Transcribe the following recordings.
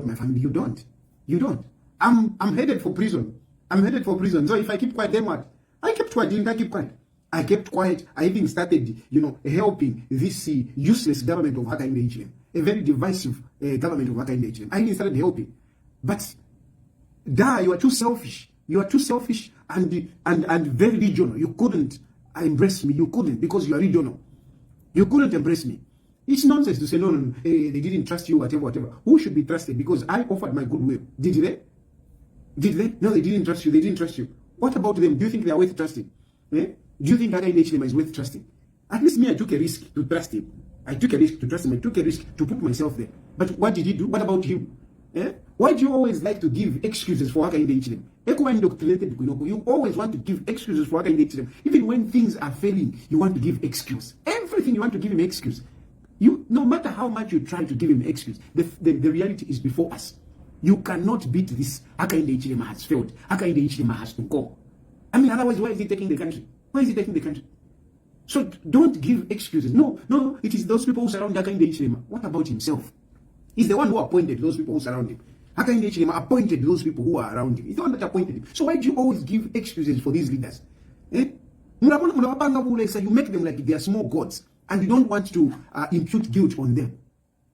my family. You don't. You don't. I'm headed for prison. I'm headed for prison. So if I keep quiet, then what? I kept quiet. Didn't I keep quiet? I kept quiet. I even started, helping this useless government of Hakainde Hichilema, a very divisive government of Hakainde Hichilema. I even started helping. But, you are too selfish. You are too selfish and very regional. You couldn't embrace me. You couldn't, because you are regional. You couldn't embrace me. It's nonsense to say, no, they didn't trust you, whatever. Who should be trusted? Because I offered my goodwill. Did they? Did they? No, they didn't trust you. They didn't trust you. What about them? Do you think they are worth trusting? Eh? Do you think Hakainde Hichilema is worth trusting? At least me, I took a risk to trust him. I took a risk to trust him. I took a risk to put myself there. But what did he do? What about him? Eh? Why do you always like to give excuses for Hakainde Hichilema? You always want to give excuses for Hakainde Hichilema. Even when things are failing, you want to give excuse. Everything you want to give him excuse. No matter how much you try to give him excuse, the reality is before us. You cannot beat this. Hakainde Hichilema has failed. Hakainde Hichilema has to go. I mean, otherwise, why is he taking the country? Why is he taking the country? So don't give excuses. No, it is those people who surround Hakainde Hichilema. What about himself? He's the one who appointed those people who surround him. Hakainde Hichilema appointed those people who are around him. He's the one that appointed him. So why do you always give excuses for these leaders? Eh? You make them like they are small gods, and you don't want to impute guilt on them.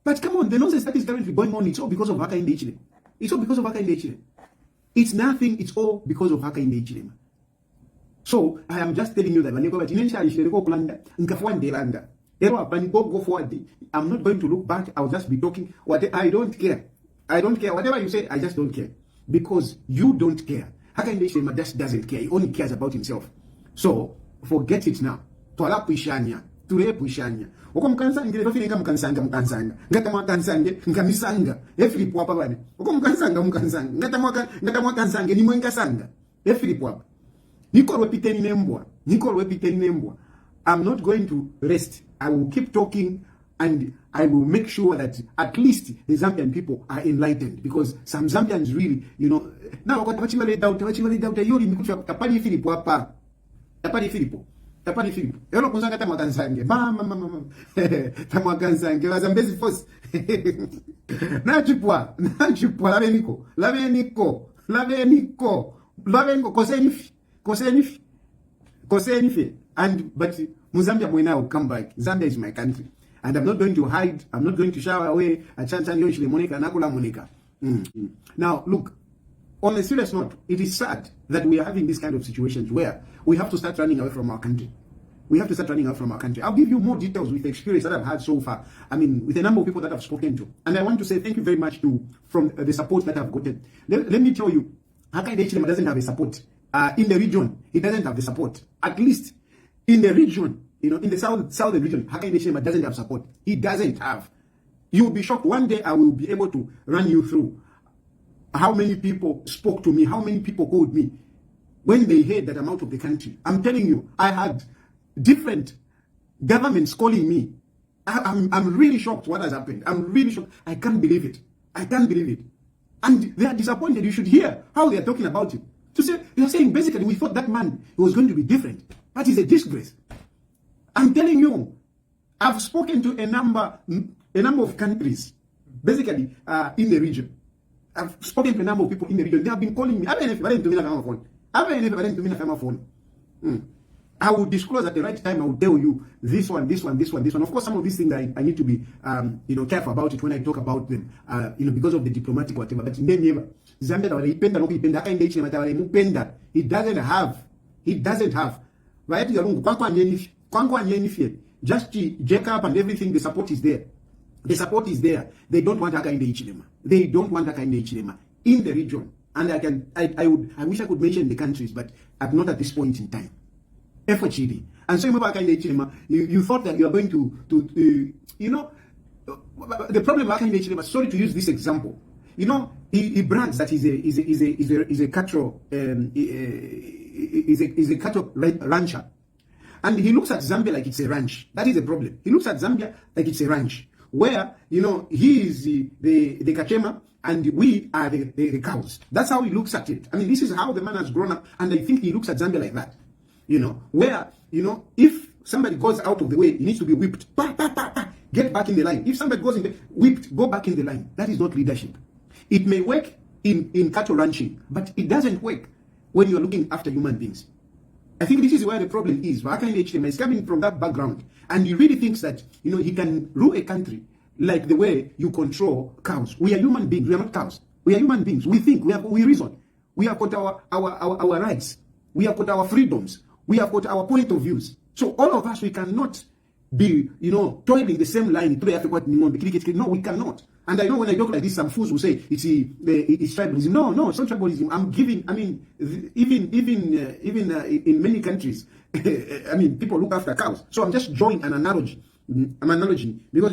But come on, the nonsense that is currently going on, it's all because of Hakainde Hichilema. It's all because of Hakainde Hichilema. It's nothing, it's all because of Hakainde Hichilema. So I am just telling you that go forward. I'm not going to look back. I'll just be talking. I don't care. I don't care. Whatever you say, I just don't care. Because you don't care. Hakainde Hichilema just doesn't care. He only cares about himself. So forget it now. Twala puishanya. Ture puishanya. Oko mkansanga ngefininga mkansanga. Ngata mwakansange nkamisanga. Efilipo hapa bane. Oko mkansanga. Ngata mwakansange ni mwenga sanga. Efilipo hapa. Nikoro piteni nembwa. I'm not going to rest. I will keep talking, and I will make sure that at least the Zambian people are enlightened, because some Zambians really, now tapachimale doubt yori mikucha tapali Filipo hapa. Tapali Filipo. Yolo kunzanga tamwakansange. Mama. Tamwakansange wazambezi force. Nachipwa labeniko kosenifi. But Mozambique Mwena will come back. Zambia is my country. And I'm not going to hide. I'm not going to shy away. Now, look, on a serious note, it is sad that we are having these kind of situations where we have to start running away from our country. I'll give you more details with the experience that I've had so far. I mean, with a number of people that I've spoken to. And I want to say thank you very much from the support that I've gotten. Let me tell you, Hakainde Hichilema doesn't have a support. In the region, he doesn't have the support. At least in the region, in the southern region, Hakainde Hichilema doesn't have support. He doesn't have. You will be shocked. One day I will be able to run you through how many people spoke to me, how many people called me when they heard that I'm out of the country. I'm telling you, I had different governments calling me. I'm really shocked what has happened. I'm really shocked. I can't believe it. And they are disappointed. You should hear how they are talking about it. You're saying basically we thought that man was going to be different. That is a disgrace. I'm telling you, I've spoken to a number of countries, basically in the region. I've spoken to a number of people in the region. They have been calling me. I will disclose at the right time. I will tell you this one. Of course, some of these things I need to be careful about it when I talk about them, because of the diplomatic whatever. But never, Zambia Hakainde Hichilema he doesn't have. Just jack up and everything. The support is there. They don't want Hakainde Hichilema in the region. And I wish I could mention the countries, but not at this point in time. FHD. And so you thought that you are going to the problem with Hakainde Hichilema, sorry to use this example, he brags that he's a cattle is a cattle rancher, and he looks at Zambia like it's a ranch. That is the problem. He looks at Zambia like it's a ranch, where he is the kachema and we are the cows. That's how he looks at it. I mean, this is how the man has grown up, and I think he looks at Zambia like that. Where, if somebody goes out of the way, he needs to be whipped. Get back in the line. If somebody goes whipped, go back in the line. That is not leadership. It may work in cattle ranching, but it doesn't work when you're looking after human beings. I think this is where the problem is. Hakainde Hichilema is coming from that background, and he really thinks that, you know, he can rule a country like the way you control cows. We are human beings. We are not cows. We are human beings. We think. We reason. We have got our rights. We have got our freedoms. We have got our point of views. So all of us, we cannot be, you know, toiling the same line. No, we cannot. And I know when I talk like this, some fools will say it's tribalism. No, it's not tribalism. I'm giving. I mean, even in many countries, I mean, people look after cows. So I'm just drawing an analogy. Because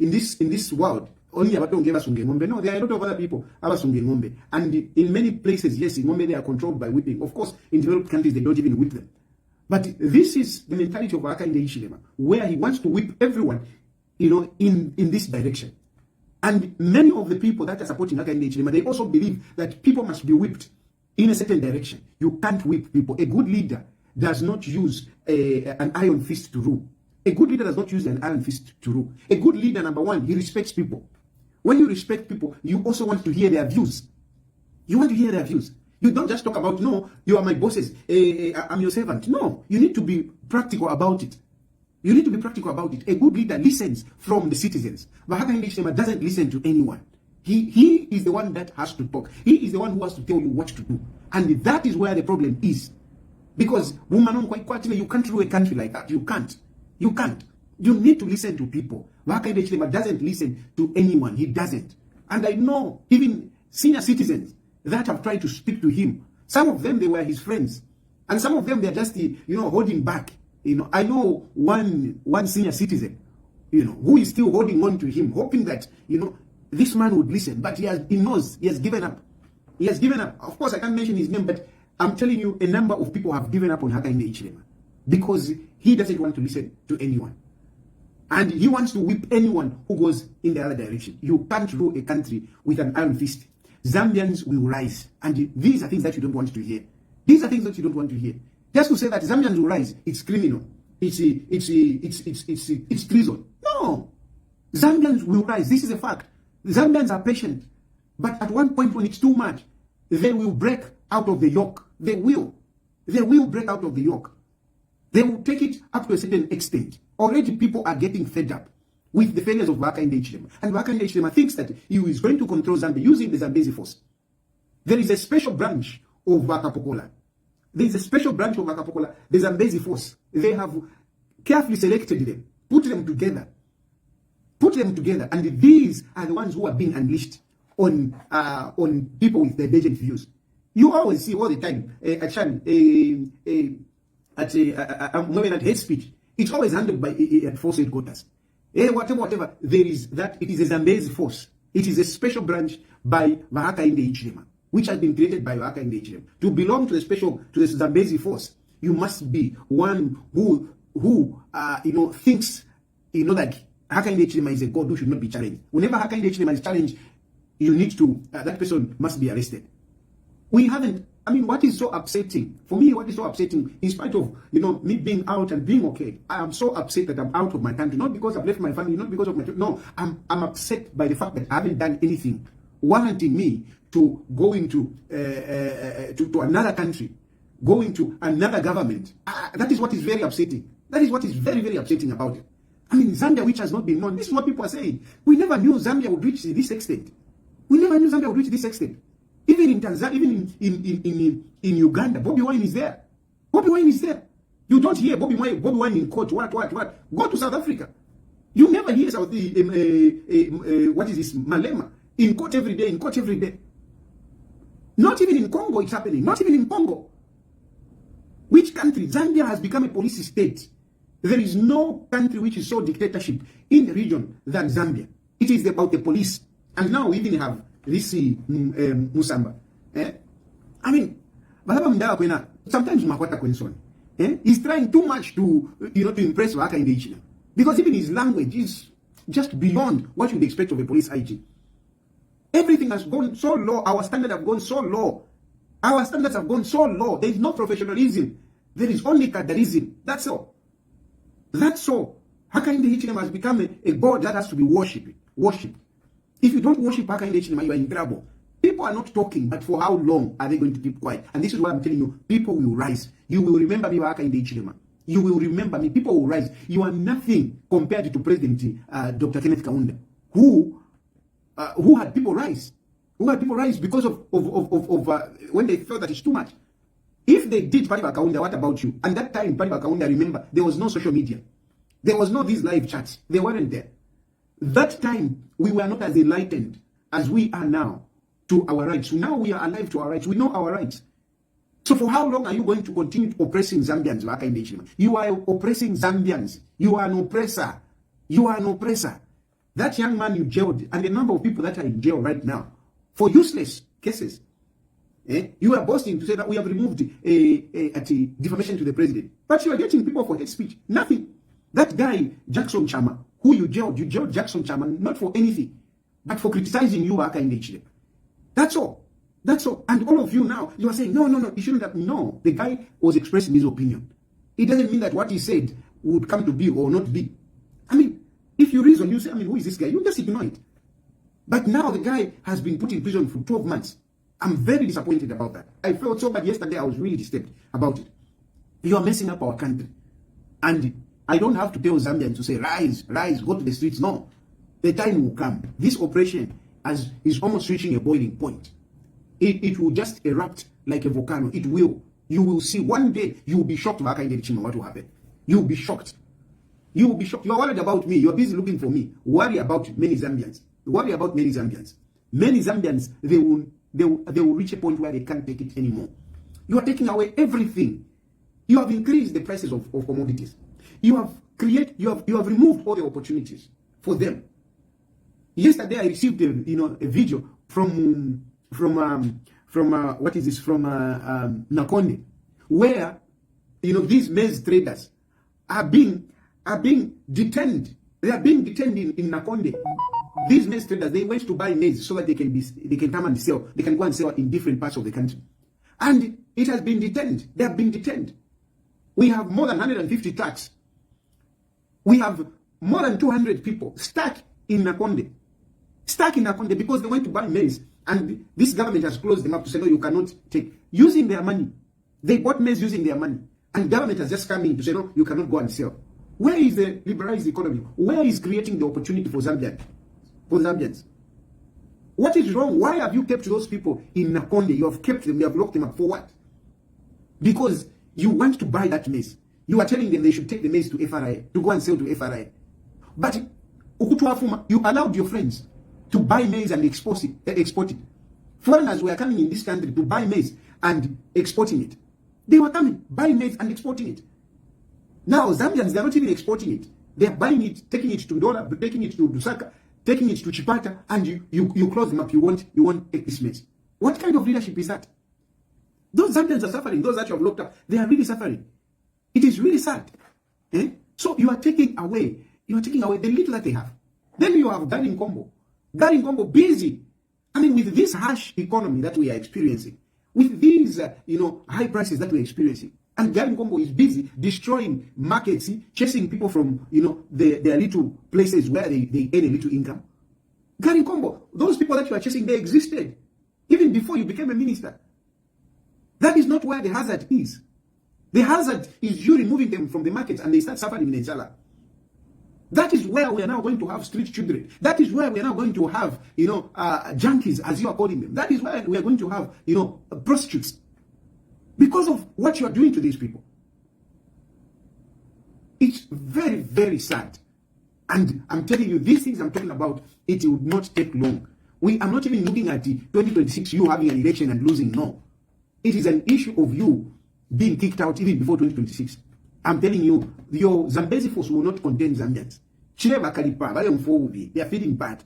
in this world, only about don't give us ngombe. No, there are a lot of other people abasunge ngombe. And in many places, yes, in ngombe they are controlled by whipping. Of course, in developed countries they don't even whip them. But this is the mentality of Hakainde Hichilema, where he wants to whip everyone, you know, in this direction. And many of the people that are supporting Hakainde Hichilema, they also believe that people must be whipped in a certain direction. You can't whip people. A good leader does not use an iron fist to rule. A good leader does not use an iron fist to rule. A good leader, number one, he respects people. When you respect people, you also want to hear their views. You want to hear their views. You don't just talk about, no, you are my bosses, I'm your servant. No, you need to be practical about it. You need to be practical about it. A good leader listens from the citizens. But Hakainde Hichilema doesn't listen to anyone. He is the one that has to talk. He is the one who has to tell you what to do. And that is where the problem is. Because you can't rule a country like that. You can't. You can't. You need to listen to people. Hakainde Hichilema doesn't listen to anyone. He doesn't. And I know even senior citizens that have tried to speak to him. Some of them, they were his friends. And some of them, they're just, you know, holding back. You know, I know one senior citizen, you know, who is still holding on to him, hoping that, you know, this man would listen. But he knows he has given up. He has given up. Of course, I can't mention his name, but I'm telling you, a number of people have given up on Hakainde Hichilema because he doesn't want to listen to anyone. And he wants to whip anyone who goes in the other direction. You can't rule a country with an iron fist. Zambians will rise. And these are things that you don't want to hear. These are things that you don't want to hear. Just to say that Zambians will rise, it's criminal. It's treason. No. Zambians will rise. This is a fact. Zambians are patient. But at one point when it's too much, they will break out of the yoke. They will. They will break out of the yoke. They will take it up to a certain extent. Already people are getting fed up with the failures of Hakainde Hichilema. And Hakainde Hichilema thinks that he is going to control Zambia using the Zambezi force. There is a special branch of Wakapokola. There is a special branch of Wakapokola, the Zambezi force. They have carefully selected them, put them together. And these are the ones who are being unleashed on people with divergent views. You always see all the time at hate speech. It's always handled by at force headquarters. Whatever, there is that. It is a Zambezi force. It is a special branch by Hakainde Hichilema, which has been created by Hakainde Hichilema. To belong to the Zambezi force, you must be one who thinks, that Hakainde Hichilema is a god who should not be challenged. Whenever Hakainde Hichilema is challenged, you need to that person must be arrested. We haven't. I mean, what is so upsetting for me? What is so upsetting, in spite of me being out and being okay, I am so upset that I'm out of my country. Not because I've left my family, not because of my no. I'm upset by the fact that I haven't done anything warranting me to go into to another country, going to another government. That is what is very upsetting. That is what is very, very upsetting about it. I mean, Zambia, which has not been known. This is what people are saying. We never knew Zambia would reach this extent. We never knew Zambia would reach this extent. Even in Tanzania, even in Uganda, Bobby Wine is there. Bobby Wine is there. You don't hear Bobby Wine in court. What? Go to South Africa. You never hear what is this, Malema, in court every day, Not even in Congo it's happening. Not even in Congo. Which country? Zambia has become a police state. There is no country which is so dictatorship in the region than Zambia. It is about the police. And now we even have this Musamba. I mean, sometimes Makwata Kwensoni. He's trying too much to impress Hakainde Hichilema. Because even his language is just beyond what you'd expect of a police IG. Everything has gone so low. Our standards have gone so low. There is no professionalism. There is only cadarism. That's all. Hakainde Hichilema has become a god that has to be worshipped. If you don't worship Hakainde Hichilema, you are in trouble. People are not talking, but for how long are they going to keep quiet? And this is what I'm telling you. People will rise. You will remember me, Hakainde Hichilema. You will remember me. People will rise. You are nothing compared to President Dr. Kenneth Kaunda, who had people rise. Who had people rise because of when they felt that it's too much. If they did Pariba Kaunda, what about you? And that time, Pariba Kaunda, remember, there was no social media. There was no these live chats. They weren't there. That time, we were not as enlightened as we are now to our rights. So now we are alive to our rights. We know our rights. So for how long are you going to continue oppressing Zambians? You are oppressing Zambians. You are an oppressor. You are an oppressor. That young man you jailed, and the number of people that are in jail right now for useless cases. You are boasting to say that we have removed a defamation to the president. But you are getting people for hate speech. Nothing. That guy, Jackson Chama, who you jailed Jackson Chama, not for anything, but for criticizing you, Hakainde Hichilema. That's all. That's all. And all of you now, you are saying, no, you shouldn't have. No, the guy was expressing his opinion. It doesn't mean that what he said would come to be or not be. I mean, if you reason, you say, who is this guy? You just ignore it. But now the guy has been put in prison for 12 months. I'm very disappointed about that. I felt so bad yesterday. I was really disturbed about it. You are messing up our country. And I don't have to tell Zambians to say, rise, go to the streets. No. The time will come. This operation is almost reaching a boiling point. It will just erupt like a volcano. It will. You will see one day, you will be shocked about Hakainde Hichilema, what will happen. You will be shocked. You will be shocked. You are worried about me. You are busy looking for me. Worry about many Zambians. Worry about many Zambians. Many Zambians, they will reach a point where they can't take it anymore. You are taking away everything. You have increased the prices of commodities. You have removed all the opportunities for them. Yesterday I received a video from Nakonde, where these maize traders are being detained. They are being detained in Nakonde. These maize traders, they went to buy maize so that they can come and sell. They can go and sell in different parts of the country. And it has been detained. They have been detained. We have more than 150 trucks. We have more than 200 people stuck in Nakonde. Stuck in Hakainde because they went to buy maize, and this government has closed them up to say, no, you cannot take, using their money. They bought maize using their money, and government has just come in to say, no, you cannot go and sell. Where is the liberalized economy? Where is creating the opportunity for Zambians? What is wrong? Why have you kept those people in Nakonde? You have kept them, you have locked them up for what? Because you want to buy that maize. You are telling them they should take the maize to FRI, to go and sell to FRI. But you allowed your friends to buy maize and export it. Foreigners were coming in this country to buy maize and exporting it. They were coming, buying maize and exporting it. Now, Zambians, they are not even exporting it. They are buying it, taking it to Dola, taking it to Lusaka, taking it to Chipata, and you close them up. You won't take this maize. What kind of leadership is that? Those Zambians are suffering. Those that you have locked up, they are really suffering. It is really sad. So you are taking away the little that they have. Then you have Gary Nkombo busy. I mean, with this harsh economy that we are experiencing, with these high prices that we are experiencing, and Gary Nkombo is busy destroying markets, chasing people from their little places where they earn a little income. Gary Nkombo, those people that you are chasing, they existed even before you became a minister. That is not where the hazard is. The hazard is you removing them from the markets and they start suffering in Njala. That is where we are now going to have street children. That is where we are now going to have, junkies, as you are calling them. That is where we are going to have, prostitutes. Because of what you are doing to these people. It's very, very sad. And I'm telling you, these things I'm talking about, it will not take long. We are not even looking at the 2026, you having an election and losing. No. It is an issue of you being kicked out even before 2026. I'm telling you, your Zambezi force will not contain Zambians. They are feeling bad.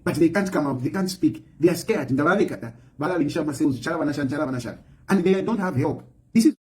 But they can't come out, they can't speak. They are scared. And they don't have help. This is